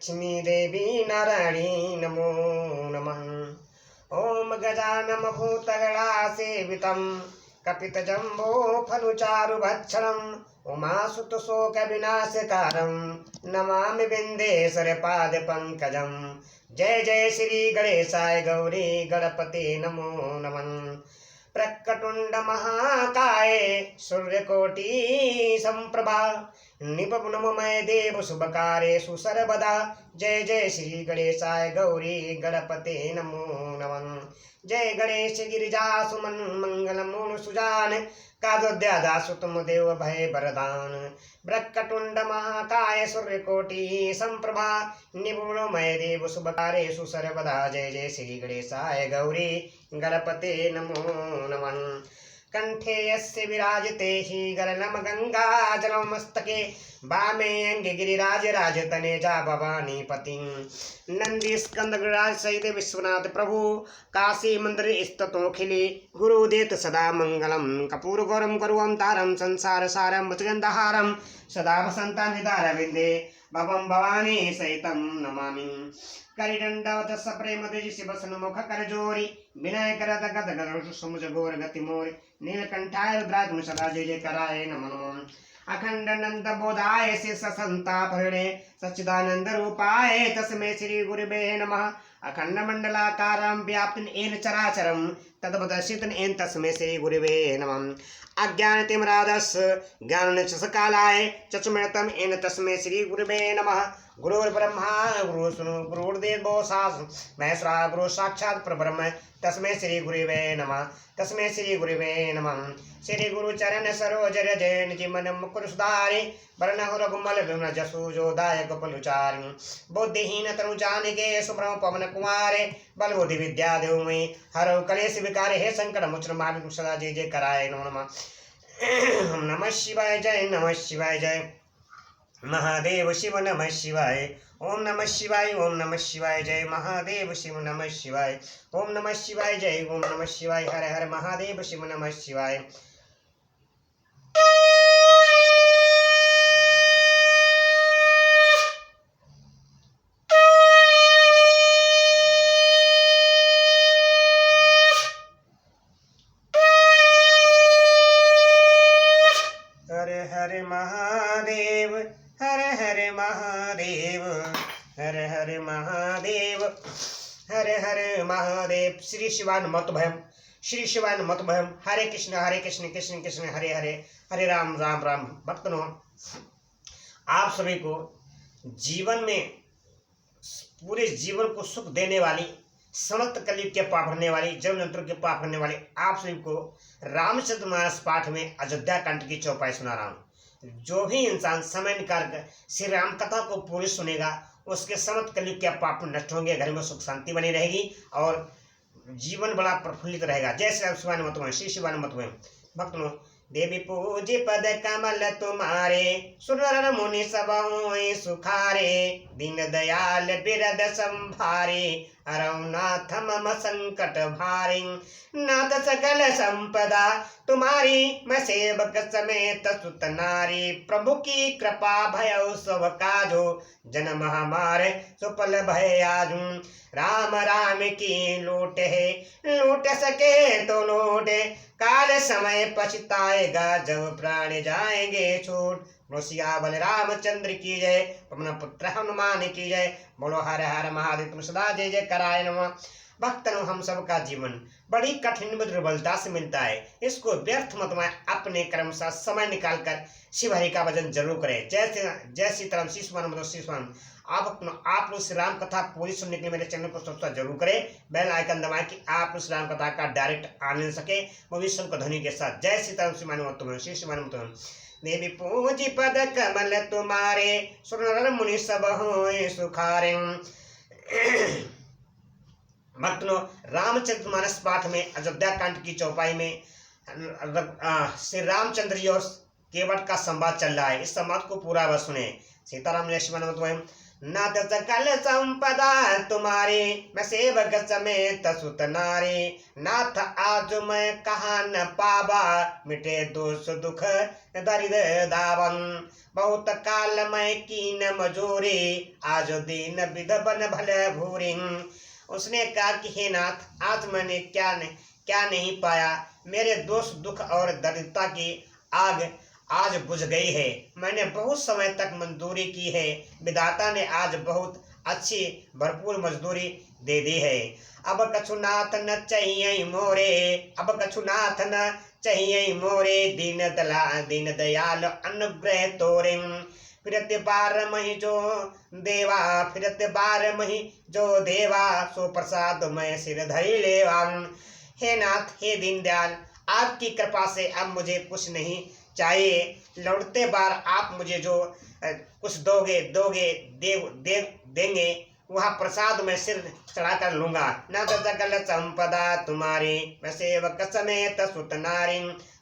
लक्ष्मी देवी नारायणी नमो नमः। ओम गजानम भूतगणासेवितं कपितजम्बो फलुचारुभक्षणम् उमासुतशोकविनाशकारं नमामि विन्देश्वरपादपङ्कजं। जय जय श्री गणेशाय गौरी गणपते नमो नमः। प्रकटुण्ड महाकाय सूर्यकोटि संप्रभा निपुणमय देव शुभकार्येषु सर्वदा। जय जय श्री गणेशाय गौरी गणपते नमो नमः। जय गणेश गिरिजासुमन मंगलमूल सुजान कादोद्यादासु तुम देव भय वरदान। ब्रह्मटुंड महाकाय सूर्यकोटि संप्रभा निपुणमय देव शुभकार्येषु सर्वदा। जय जय श्री गणेशाय गौरी गणपते नमो नमः। कंठे यस्य विराजते हि गरलम गंगा जलमस्तके वामे अंगे गिरिराज राजतने जा भवानी पति। नंदी स्कंद गृहराज सहित विश्वनाथ प्रभु काशी मंदिर स्थितोखिले गुरुदेत सदा मंगलम। कपूर गौरम करुवम तारम संसार सारम भुजगंधहारम सदा वसंता निदार विंदे भवम भवानी सहितम नमामि। करिदंडवत सप्रेम तेज शिव सन्मुख कर जोरी विनय करत गद गद समुझ घोर गति मोरी। नीलकंठाय रुद्राग्नि सदा जय जय कराय नमः। अखंड नंद बोधाय शेष संताप हरणे सच्चिदानंद रूपाय तस्मै श्री गुरुवे नमः। अखंड मंडलाकारं व्याप्तं येन चराचरं तद्वदर्शितं येन तस्मै श्री गुरुवे नमः। अज्ञानतिमिरान्धस्य ज्ञानाञ्जनशलाकया चक्षुर्मिलितं येन तस्मै श्री गुरुवे नमः। गुरुर्ब्रह्मा गुरुर्देवो महेश्वरः गुरुः साक्षात् परब्रह्म तस्मै श्री गुरुवे नमः। तस्मै श्री गुरुवे नमः। श्री गुरु चरण सरोज रज निज मन मुकुर सुधारे वरनहु रघुमल विमल जसु जो दायक फलुचारि। बुद्धिहीन तनु जानिके सुब्रह्म पवन कुमारे बल बुद्धि विद्या देव मयि हरौ कलेश विकारे हे संकट मोचन महाविष्णु सदा जय जय कराय नमो नमः। नमः शिवाय जय नमः शिवाय जय महादेव शिव नमः शिवाय। ओम नमः शिवाय ओम नमः शिवाय जय महादेव शिव नमः शिवाय। ओम नमः शिवाय जय ओम नमः शिवाय हर हर महादेव शिव नमः शिवाय। हर हर महादेव हर हर महादेव हर हर महादेव हर हर महादेव। श्री शिवान मत भयम श्री शिवान मत भयम। हरे कृष्ण कृष्ण कृष्ण हरे हरे हरे राम राम राम। भक्तों, आप सभी को जीवन में पूरे जीवन को सुख देने वाली समस्त कलयुग के पाप हरने वाली जन्म जंतु के पाप हरने वाली आप सभी को रामचरितमानस पाठ में अयोध्या कांड की चौपाई सुना रहा हूँ। जो भी इंसान समय निकाल कर श्री राम कथा को पूरी सुनेगा उसके समस्त कलयुग के पाप नष्ट होंगे, घर में सुख शांति बनी रहेगी और जीवन बड़ा प्रफुल्लित रहेगा। जय श्री शिवान मत श्री शिवान मत। भक्तों, देवी पूजी पद कमल तुम्हारे सुरनर मुनि सब होय सुखारे। दीन दयाल बिरद संभारे हरौ नाथ मम संकट भारी। नाथ सकल संपदा तुम्हारी मैं सेवक समेत सुत नारी। प्रभु की कृपा भयौ सब काजो जन्म हमारे सुफल भय आजू। राम राम की लूट है लूट सके तो लूटे काल समय पछताएगा जब प्राण जाएंगे छूट। बोलो बल रामचंद्र की जय पवन पुत्र हनुमान की जय। बोलो हर हर महादेव तुम सदा जय जय कराय नमः। भक्तों, हम सबका जीवन बड़ी कठिन दुर्बलता से मिलता है। इसको व्यर्थ मत में अपने कर्म साथ समय निकाल कर शिव हरि का भजन जरूर करें। जय सीताराम श्री शिवान। आप लोग श्री राम कथा पूरी सुनने के लिए मेरे चैनल को सब्सक्राइब जरूर करें, बेल आइकन दबाएं कि आप श्री राम कथा का डायरेक्ट आनंद सके भविष्य को ध्वनि के साथ। जय सीताराम श्री शिवान। देवी पूजी पद कमल तुम्हारे सुरनर मुनि सब होय सुखारे। भक्तों, रामचरितमानस पाठ में अयोध्या कांड की चौपाई में श्री रामचंद्र जी और केवट का संवाद चल रहा है। इस संवाद को पूरा वह सुने। सीताराम जय शिवान। नाथ सकल संपदा तुम्हारी, मैं सेवक समेत सुत नारी। नाथ आज मैं कहा न पावा, मिटे दोष दुख दरिद्र दावन। बहुत काल मैं कीन मजूरी, आज दीन विध बन भले भूरी। उसने कहा कि हे नाथ, आज मैंने क्या नहीं पाया। मेरे दोष दुख और दरिद्रता की आग आज बुझ गई है। मैंने बहुत समय तक मजदूरी की है, विधाता ने आज बहुत अच्छी भरपूर मजदूरी दे दी है। अब कछुनाथ न चाहिए मोरे, अब कछुनाथ न चाहिए मोरे, दीन दयाल अनुग्रह तोरे। फिरत बार मही जो देवा, फिरत बार मही जो देवा, सो प्रसाद मैं सिर धरि लेवा। हे नाथ, हे दीनदयाल, आपकी कृपा से अब मुझे कुछ नहीं चाहिए। लौटते बार आप मुझे जो कुछ देंगे वह प्रसाद में सिर चढ़ा कर लूंगा। न सकल संपदा तुम्हारी, मैं सेवक समेत सुत नारी।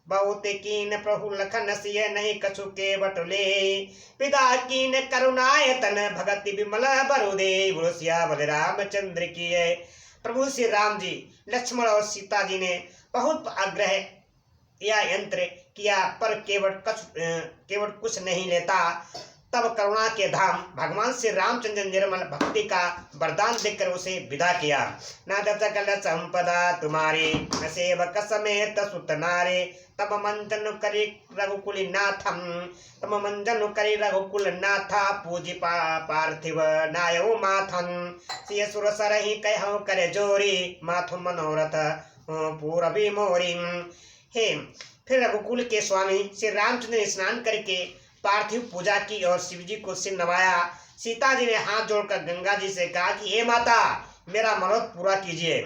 बहुत कीन प्रभु लखन सिय, नहीं कछु के बटुले। पिता कीन करुणायतन, भगति विमल बरुदे। बोलो सियावर रामचंद्र की है। प्रभु श्री राम जी, लक्ष्मण और सीता जी ने बहुत आग्रह या यंत्र किया, पर केवट कुछ नहीं लेता। तब करुणा के धाम भगवान श्री रामचंद्र निर्मल भक्ति का वरदान देकर उसे विदा किया। न सकल संपदा तुम्हारी, न सेवक समेत सुत नारे। तब मंजन करी रघुकुल नाथम, तब मंजन करी रघुकुल नाथा। पूजी पार्थिव नायो माथन, सिय सुर सरहि कहु करे जोरी। माथु मनोरथ पूरबी मोरी। हे, फिर रघुकुल के स्वामी श्री रामचंद्र ने स्नान करके पार्थिव पूजा की और शिव जी को सिर नवाया। सीता जी ने हाथ जोड़कर गंगा जी से कहा कि हे माता, मेरा मनोरथ पूरा कीजिए।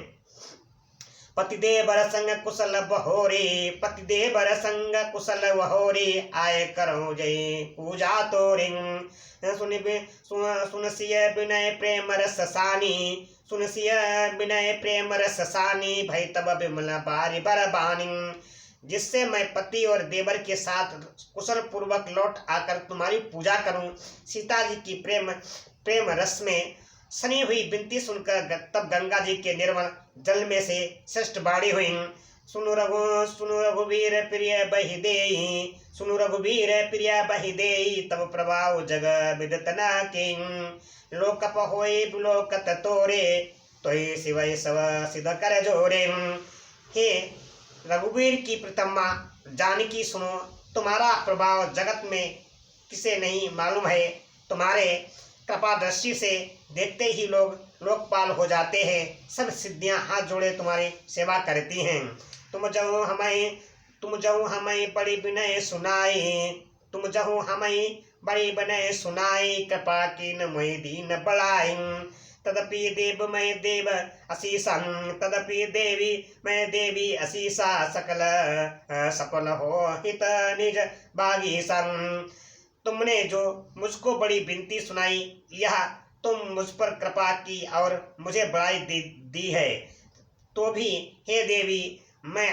पतिदेव संग कुशल बहोरी, पतिदेव संग कुशल बहोरी। आए करो जय पूजा तोरिंग। सुन सिय विनय प्रेम रस सानी, सुन सिय विनय प्रेम रस सानी। भई तब विमल बारी बरबानी। जिससे मैं पति और देवर के साथ कुशल पूर्वक लौट आकर तुम्हारी पूजा करूं। सीता जी की प्रेम रस में सनी हुई विनती सुनकर तब गंगा जी के निर्मल जल में से श्रेष्ठ बाणी हुई। सुनु रघुवीर प्रिय बहि देई, सुनु रघुवीर प्रिय बहि देई। तब प्रभाव जग विदत न किंग। लोकप होई बिलोकत तोरे, तोहि शिवय सब सिद्ध कर जोरे। हे रघुवीर की प्रीतमा जानकी, सुनो, तुम्हारा प्रभाव जगत में किसे नहीं मालूम है। तुम्हारे कृपा दृष्टि से देखते ही लोग लोकपाल हो जाते हैं। सब सिद्धियां हाथ जोड़े तुम्हारी सेवा करती हैं। तुम जहु हमें बड़ी विनय सुनाई, तुम जहु हमें बड़ी विनय सुनाई। कृपा की न मोहि दीन बढ़ाई। तदपि देव मैं देव असीसा, तदपि देवी मैं देवी असीसा। सकल सफल हो हित निज बागी संग। तुमने जो मुझको बड़ी विनती सुनाई, यह तुम मुझ पर कृपा की और मुझे बड़ाई दी है, तो भी हे देवी, मैं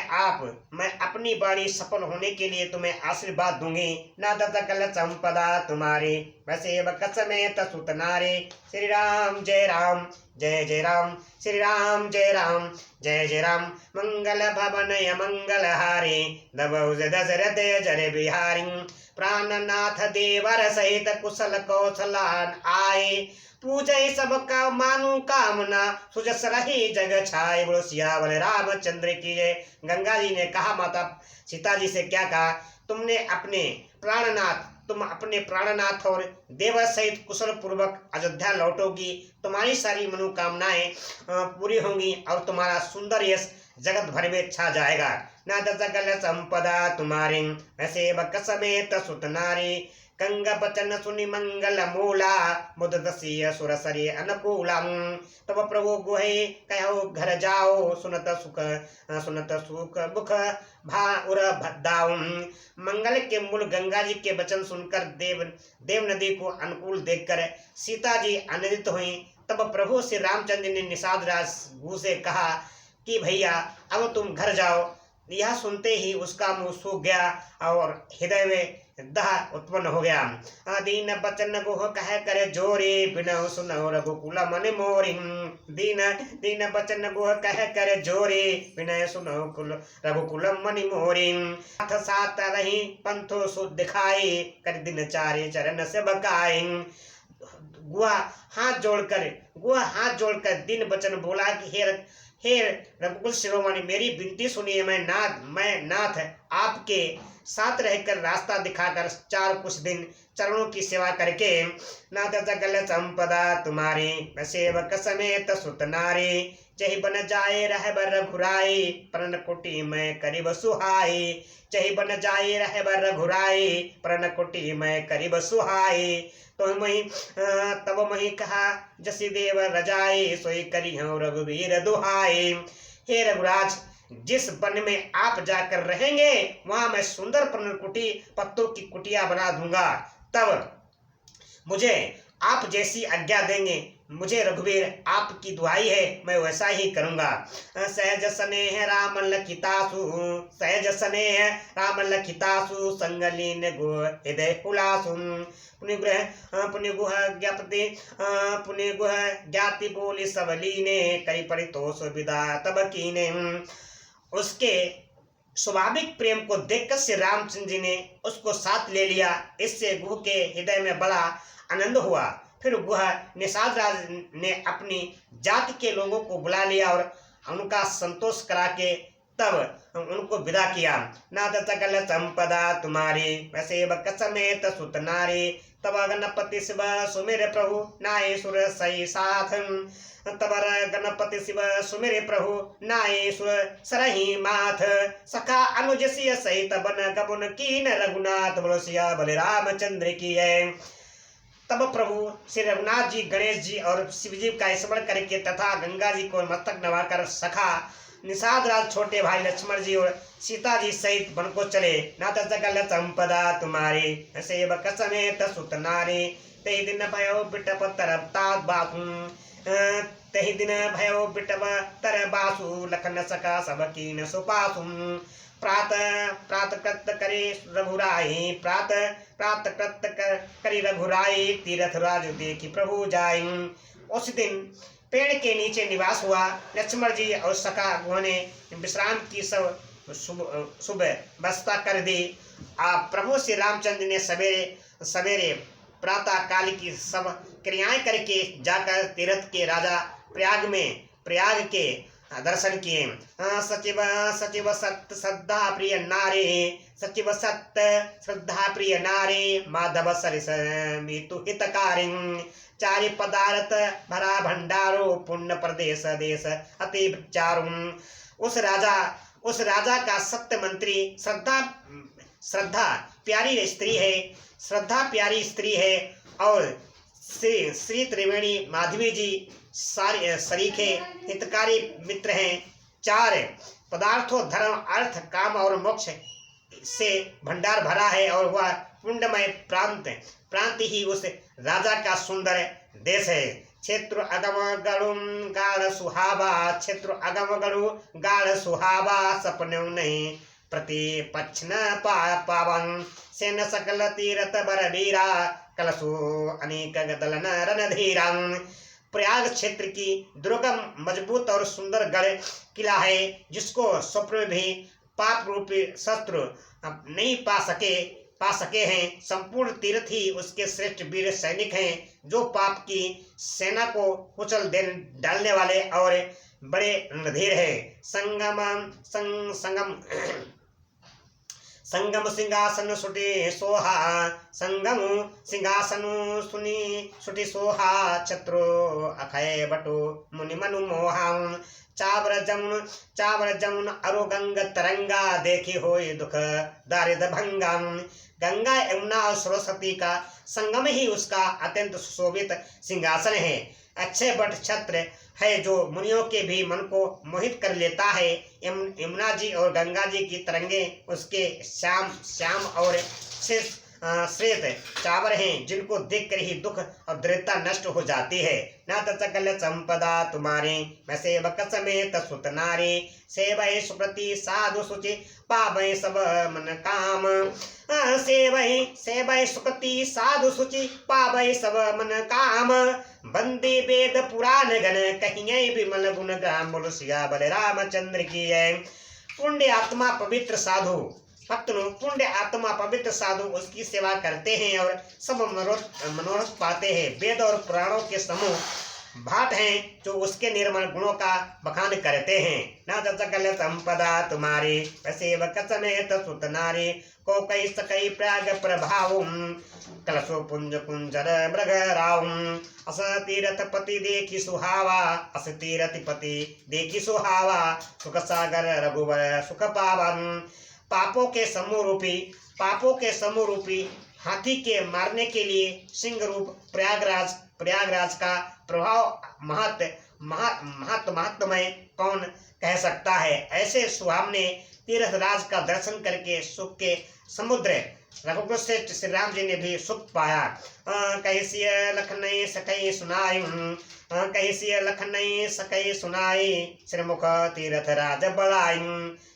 अपनी बाणी सफल होने के लिए तुम्हें आशीर्वाद दूंगी। न सकल संपदा तुम्हारी, वैसे बक समेत सुत नारे। श्री राम जय राम जय जय राम, श्री राम जय राम जय जय राम। मंगल भवन मंगल हारे, दबौज दशरथ जय बिहारी। प्राणनाथ देवर सहित कुशल कौशलान आए। पूजय सबका मानु कामना, सुजस रही जग छाए। बोलो सियावर रामचंद्र की जय। गंगा जी ने कहा, माता सीता जी से क्या कहा? तुम अपने प्राणनाथ और देवर सहित कुशल पूर्वक अयोध्या लौटोगी। तुम्हारी सारी मनोकामनाएं पूरी होंगी और तुम्हारा सुंदर यश जगत भर में छा जाएगा। न सकल संपदा तुम्हारी, वैसे बक समेत सुत नारी। कंग बचन सुनि मंगल मूला, मुददसी सुर सरी अनुकूलम। तब प्रभु गुहे कहो घर जाओ, सुनत सुख मुख भाउर भद्दाऊ। मंगल के मूल गंगा जी के वचन सुनकर देव नदी को अनुकूल देखकर सीता जी आनंदित हुई। तब प्रभु श्री रामचंद्र ने निषाद राज गु से कहा कि भैया, अब तुम घर जाओ। यह सुनते ही उसका मुंह सूख गया और हृदय में दाह उत्पन्न हो गया। दीन बचन गुह कह करे जोरे, बिनहु सुनहु रघुकुल मन मोरी। दीन दीन बचन गुह कह करे जोरे, बिनय सुनहु रघुकुल मन मोरी। हाथ सात रही पंथो सुध दिखाई, कर दिन चारे चरण से बकाई। गुहा हाथ जोड़कर दिन बचन बोला कि हे रघुकुल शिरोमणि, मेरी विनती सुनिए। मैं नाथ आपके साथ रहकर रास्ता दिखाकर चार कुछ दिन चरणों की सेवा करके नाथ सकल संपदा तुम्हारी, सेवक समेत सुत नारी। चही बन जाए रहबर रघुराई, परन कुटी में करीब सुहाई। चही बन जाए रहबर रघुराई, परन कुटी में करीब सुहाई। तो तब मही कहा जसी देव रजाई, सोई करी हूँ रघुवीर दुहाई। हे रघुराज, जिस वन में आप जाकर रहेंगे वहां मैं सुंदर पर्णकुटी पत्तों की कुटिया बना दूंगा। तब मुझे आप जैसी आज्ञा देंगे। मुझे रघुवीर आपकी दुआई है, मैं वैसा ही करूंगा। सहज स्नेह राम लखितासु, सहज स्नेह राम लखितासु, संगलीन गुह हृदय हुलासु। पुण्यगुह ज्ञाति बोली सबलीने, करी परितोष विदा तब कीने। उसके स्वाभाविक प्रेम को देखकर श्री रामचंद्र जी ने उसको साथ ले लिया। इससे गुह के हृदय में बड़ा आनंद हुआ। फिर गुह निषाद राज ने अपनी जाति के लोगों को बुला लिया और उनका संतोष करा के तब उनको विदा किया। नाथ सकल संपदा तुम्हारी, सेवक समेत सुत नारी। तब गणपति शिव सुमिर प्रभु, नाय सुर सही साथ। तब गणपति शिव सुमिर प्रभु, नाय सुर सरही माथ। सखा अनुज सिय सहित बन गबुन कीन, रघुनाथ बलसिया बलि रामचंद्र की है। तब प्रभु श्री रघुनाथ जी, गणेश जी और शिव जी का स्मरण करके तथा गंगा जी को मस्तक नवाकर सखा निषाद राज, छोटे भाई लक्ष्मण जी और सीता जी सहित वन को चले। नाथ सकल संपदा तुम्हारी, सेवक समेत सुत नारी। तेहि दिन भयो बिटप तरब तात बासु, तेहि दिन भयो बिटप तर बासु, लखन सका सब कीन सुपासु। प्रात कृत करे रघुराई, प्रात कृत करी रघुराई, तीरथ राज देखी प्रभु जाई। उस दिन पेड़ के नीचे निवास हुआ। लक्ष्मण जी और सखा गुह ने विश्राम की सब सुबह व्यवस्था कर दी। प्रभु श्री रामचंद्र ने सवेरे प्रातः काल की सब क्रियाएं करके जाकर तीर्थ के राजा प्रयाग के दर्शन किए। सचिव सत्य श्रद्धा प्रिय नारी, सचिव सत्य श्रद्धा प्रिय नारी, माधव सरिस मीतु हितकारी। चारि पदार्थ भरा भंडारो, पुण्य प्रदेश देश अति चारु। उस राजा का सत्य मंत्री श्रद्धा प्यारी स्त्री है और श्री त्रिवेणी माधवी जी सरीखे हितकारी मित्र हैं। चार पदार्थों धर्म अर्थ काम और मोक्ष से भंडार भरा है और वह पुण्यमय प्रांत ही उस राजा का सुंदर देश है। क्षेत्र अगम गणु गाढ़ सुहावा, क्षेत्र अगम गणु गाढ़ सुहावा, सपने नहीं प्रतिपक्ष न पावन। सेन सकल तीरथ बर वीरा, कलसु अनेक गदलन रणधीरा। प्रयाग क्षेत्र की दुर्गम मजबूत और सुंदर गढ़ किला है, जिसको स्वप्न में भी पाप रूपी शत्रु नहीं पा सके हैं। संपूर्ण तीर्थ ही उसके श्रेष्ठ वीर सैनिक हैं, जो पाप की सेना को कुचल डालने वाले और बड़े रणधीर हैं। संगम सिंहासन सुटी सोहा, संगम सिंहासन सुटी सोहा, छत्रो अखय बटो मुनि मनु मोहा। चावर जमुन अरु गंग तरंगा, देखी होय दुख दारिद भंगा। गंगा यमुना और सरस्वती का संगम ही उसका अत्यंत सुशोभित सिंहासन है। अच्छे बट छत्र है जो मुनियों के भी मन को मोहित कर लेता है। यमुना जी और गंगा जी की तरंगे उसके श्याम और श्वेत चावर हैं, जिनको देखकर ही दुख और दरिद्रता नष्ट हो जाती है। नाथ सकल संपदा तुम्हारी, मैं सेवक समेत सुत नारी, सेवै सुप्रति साधु सुचि, पावै सब मन काम। सेवै सुकृति साधु सुचि, पावै सब मन काम। बंदे वेद पुराण गण, कहिए विमल गुण ग्राम। बोलो सियावर रामचंद्र की जय। पुण्य आत्मा पवित्र साधु, भक्तों पुण्य आत्मा पवित्र साधु उसकी सेवा करते हैं और सब मनोरथ पाते हैं। वेद और पुराणों के समूह भाट हैं जो उसके निर्मल गुणों का बखान करते हैं। नाथ सकल संपदा तुम्हारी, सेवक समेत सुत नारी, को कई सकई प्राग प्रभाव, कलशो पुंज कुंजर मृग राव। अस तीरथ पति देखी सुहावा, अस तीरथ पति देखी सुहावा, सुख सागर रघुवर सुख पावन। पापों के समूह रूपी हाथी के मारने के लिए सिंह रूप प्रयागराज का प्रभाव महात्मय कौन कह सकता है। ऐसे सुहावने तीर्थराज का दर्शन करके सुख के समुद्र रघुकुल से श्री राम जी ने भी सुख पाया। कैसिय लखनई सकई सुनाई, कैसिय लखनई सकई सुनाई, श्रीमुख तीर्थ राज बड़ाई।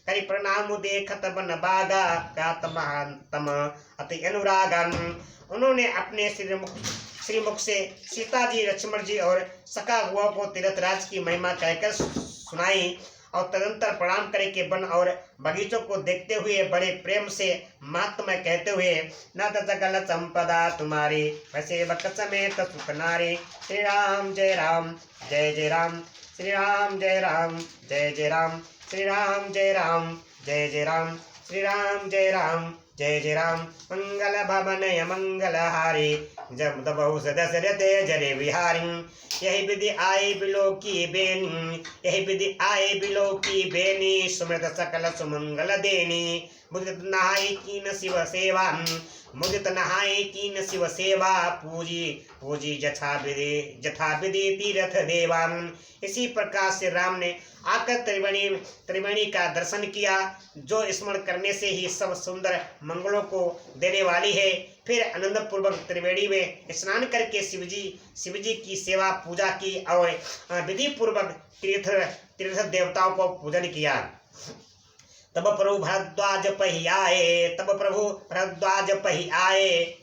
करी प्रणाम देखत बन बागा, गात महानतम अति अनुरागन। उन्होंने अपने श्रीमुख से सीता जी, लक्ष्मण जी और सखा हुआ को तीर्थराज की महिमा कहकर सुनाई और तदंतर प्रणाम करके वन और बगीचों को देखते हुए बड़े प्रेम से महात्मा कहते हुए, नाथ सकल संपदा तुम्हारी, सेवक समेत सुत नारी। श्री राम जय राम जय जय राम, श्री राम जय राम जय जय राम, श्री राम जय राम जय जय राम, श्री राम जय राम जय जय राम। मंगल भवन मंगल हारी, जब दबहु दशरथ जरे विहारी। यही विधि आई बिलो की बेनी, यही विधि आई बिलो की बेनी, सुमृत सकल सुमंगल देनी। मुदित नहाई कीन शिव सेवा, मुदित नहाई कीन शिव सेवा, पूजी पूजी जथा विधि तीर्थ देवा। इसी प्रकार से राम ने आकर त्रिवेणी का दर्शन किया, जो स्मरण करने से ही सब सुंदर मंगलों को देने वाली है। फिर आनंद पूर्वक त्रिवेणी में स्नान करके शिवजी की सेवा पूजा की और विधि पूर्वक तीर्थ देवताओं को पूजन किया। तब प्रभु भरद्वाज पही आए,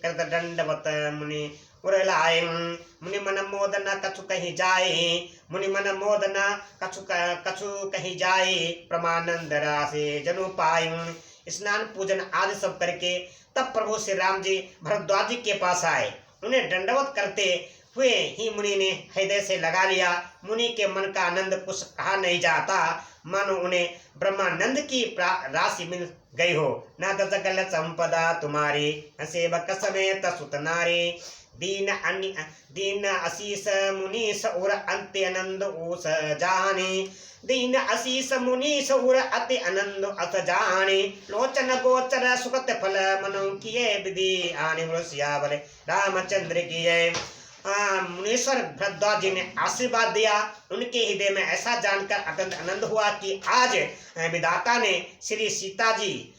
करत दंडवत मुनि उरलाए। मुनि मन मोदन कछु कहीं जाए, मुनि मन मोदन कछु कहीं जाए, प्रमानंद रासे जनु पाए। स्नान पूजन आदि सब करके तब प्रभु श्री राम जी भरद्वाज जी के पास आए। उन्हें दंडवत करते हुए ही मुनि ने हृदय से लगा लिया। मुनि के मन का आनंद कुछ कहा नहीं जाता, मानो उन्हें ब्रह्मानंद की राशि मिल गई हो। नाथ सकल संपदा तुम्हारी, सेवक समेत सुत नारी। दीन आशीष मुनीस उर अंत्य आनंद उस जाने, दीन आशीष मुनीस उर अति आनंद अस जाने। लोचन गोचर सुखत फल मनो किए विधि आने। सियावर रामचंद्र की जय। मुनीश्वर भरद्वाज जी ने आशीर्वाद दिया। उनके हृदय में ऐसा जानकर अत्यंत आनंद हुआ कि आज विधाता ने श्री सीता जी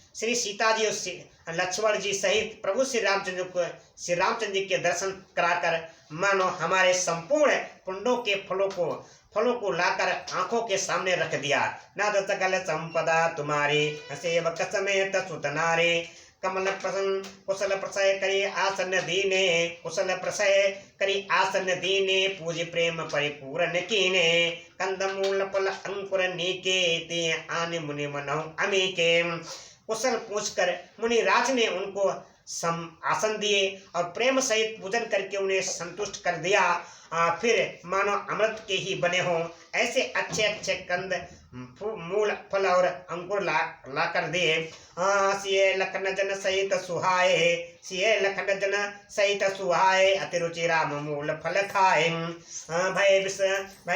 और लक्ष्मण जी सहित प्रभु श्री रामचंद्र जी के दर्शन कराकर मानो हमारे संपूर्ण पुण्यों के फलों को लाकर आंखों के सामने रख दिया। नाथ सकल संपदा तुम्हारी, सेवक समेत सुत नारी। कमल प्रसन्न कुशल प्रसय करी आसन दीने, कुशल प्रसय करी आसन दीने, पूज प्रेम परिपूर्ण कीने। कंद मूल फल अंकुर नीके, ते आने मुनि मनहु अमीके। कुशल पूछकर मुनि राज ने उनको आसन दिए और प्रेम सहित पूजन करके उन्हें संतुष्ट कर दिया। फिर मानो अमृत के ही बने हों ऐसे अच्छे अच्छे कंद मूल फल और अंकुर ला कर दिए। सिए लखन जन सहित सुहाए, सिए लखन जन सहित सुहाए, अति रुचि राम मूल फल खाए। भय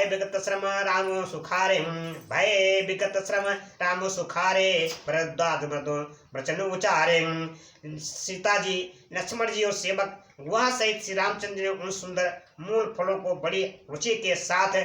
विगत श्रम राम सुखारे, भय विगत श्रम राम सुखारे, भरद्वाज मृदु वचन उचारे। सीता जी, लक्ष्मण जी और सेवक वह सहित श्री रामचंद्र ने उन सुंदर मूल फलों को बड़ी रुचि के साथ